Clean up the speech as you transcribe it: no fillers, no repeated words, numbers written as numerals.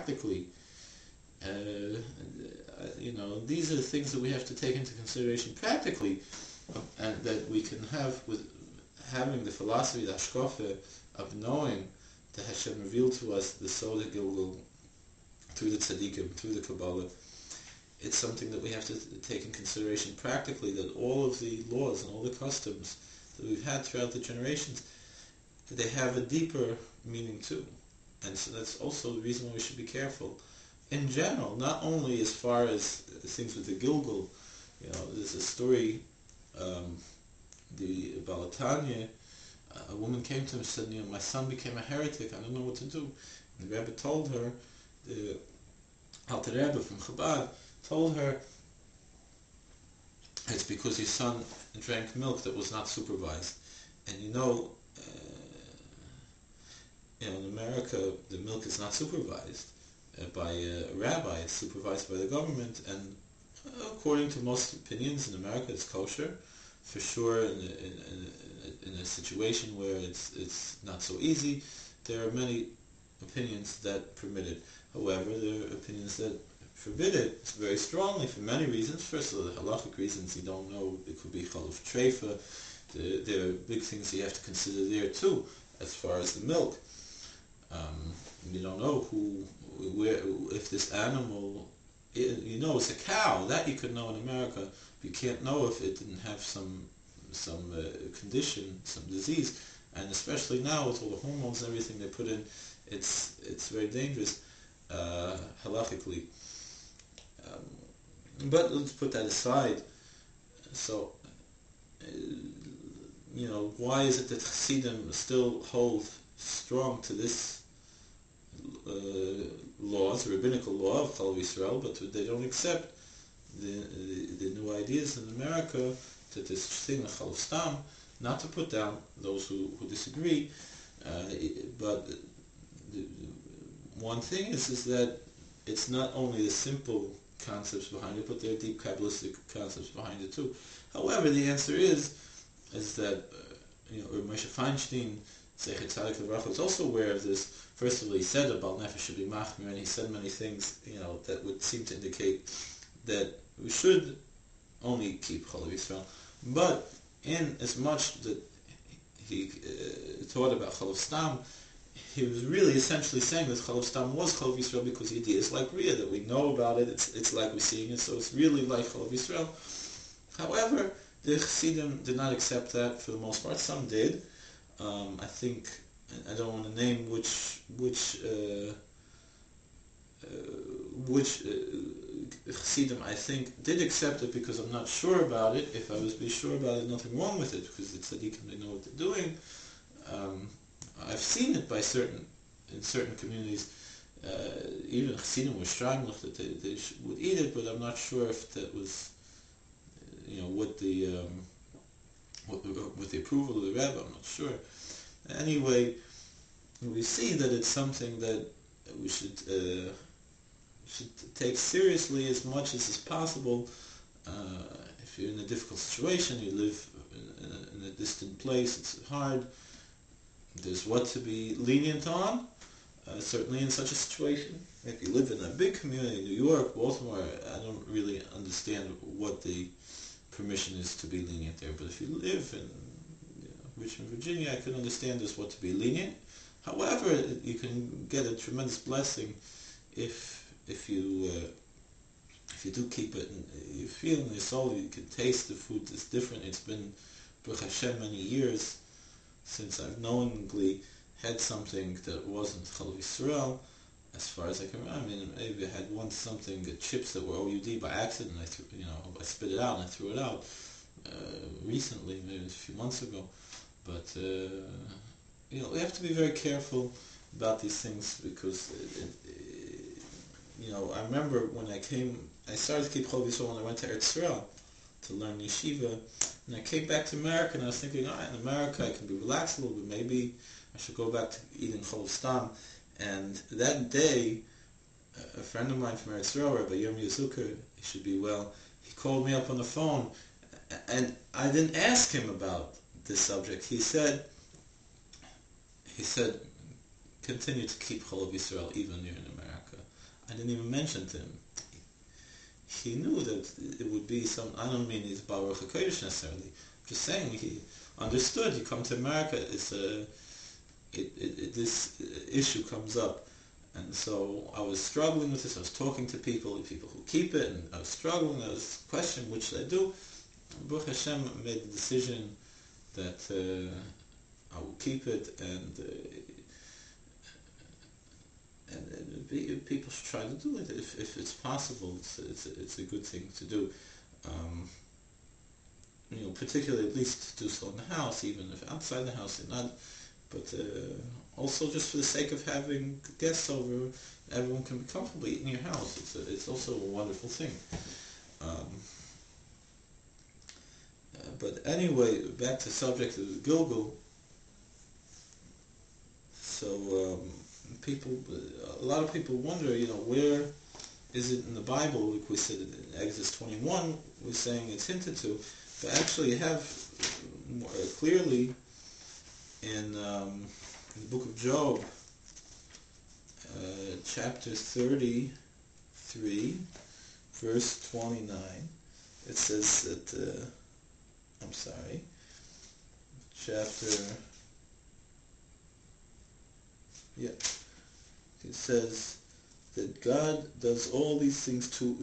practically. These are the things that we have to take into consideration practically, and that we can have with having the philosophy, the hashkafa, of knowing that Hashem revealed to us the Soda Gilgul through the tzaddikim, through the Kabbalah. It's something that we have to take in consideration practically, that all of the laws and all the customs that we've had throughout the generations, they have a deeper meaning too. And so that's also the reason why we should be careful. In general, not only as far as things with the Gilgul, there's a story, the Balatanya, a woman came to him and said, my son became a heretic, I don't know what to do. And the Rebbe told her, the Alter Rebbe from Chabad, told her, it's because your son drank milk that was not supervised. And in America, the milk is not supervised by a rabbi, it's supervised by the government, and according to most opinions in America, it's kosher. For sure, in a situation where it's not so easy, there are many opinions that permit it. However, there are opinions that forbid it very strongly for many reasons. First of all, the halachic reasons, you don't know, it could be chaluf treifa. There are big things you have to consider there too, as far as the milk. You don't know if this animal, it's a cow, that you could know in America. You can't know if it didn't have some condition, some disease, and especially now with all the hormones and everything they put in, it's very dangerous halachically. But let's put that aside. So, why is it that Hasidim still hold strong to this law, the rabbinical law of Chalav Yisrael, but they don't accept the new ideas in America, that this thing, Chalav Stam, not to put down those who disagree, but one thing is that it's not only the simple concepts behind it, but there are deep Kabbalistic concepts behind it too. However, the answer is that Moshe Feinstein, Zecher Tzadik Levrach, was also aware of this. First of all, he said about Nefesh should be machmir, and he said many things, that would seem to indicate that we should only keep Chalav Yisrael. But in as much that he taught about Chalav Stam, he was really essentially saying that Chalav Stam was Chalav Yisrael because the idea is like Riyah, that we know about it, it's like we're seeing it, so it's really like Chalav Yisrael. However, the Chassidim did not accept that for the most part. Some did. I think, I don't want to name which Chassidim I think did accept it, because I'm not sure about it. If I was be sure about it, nothing wrong with it, because the tzaddikim, they know what they're doing. I've seen it in certain communities. Even Chassidim were striving that they would eat it, but I'm not sure if that was, with the approval of the Rebbe. I'm not sure. Anyway, we see that it's something that we should take seriously as much as is possible. If you're in a difficult situation, you live in a distant place, it's hard. There's what to be lenient on, certainly in such a situation. If you live in a big community, New York, Baltimore, I don't really understand what the permission is to be lenient there. But if you live in Richmond, Virginia, I can understand there's what to be lenient. However, you can get a tremendous blessing if you do keep it, and you feel in your soul, you can taste the food. It's different. It's been, Baruch Hashem, many years since I've knowingly had something that wasn't Chalav Yisrael, as far as I can remember. I mean, maybe I had once something, chips that were OUD by accident. I spit it out and I threw it out recently, maybe a few months ago. But we have to be very careful about these things, because I remember when I started to keep Chalav Yisrael when I went to Eretz Yisrael to learn yeshiva, and I came back to America, and I was thinking, all right, in America I can be relaxed a little bit, maybe I should go back to eating Chalav Stam. And that day, a friend of mine from Eretz Yisrael, Rabbi Yitzchak Kolakowski, he should be well, he called me up on the phone, and I didn't ask him about this subject. He said, continue to keep Chalav Yisrael even here in America. I didn't even mention to him. He knew that it would be some, I don't mean he's Baruch HaKodesh necessarily, I'm just saying he understood, you come to America, this issue comes up. And so I was struggling with this, I was talking to people who keep it, and I was struggling, I was questioning what should I do. And Baruch Hashem made the decision that I will keep it, and people should try to do it if it's possible. It's a good thing to do. Particularly at least to do so in the house, even if outside the house they're not. But also just for the sake of having guests over, everyone can be comfortable eating in your house. It's also a wonderful thing. But anyway, back to the subject of the Gilgul. So a lot of people wonder, where is it in the Bible? Like we said in Exodus 21, we're saying it's hinted to, but actually you have more clearly in the book of Job, chapter 33, verse 29. It says that, it says that God does all these things to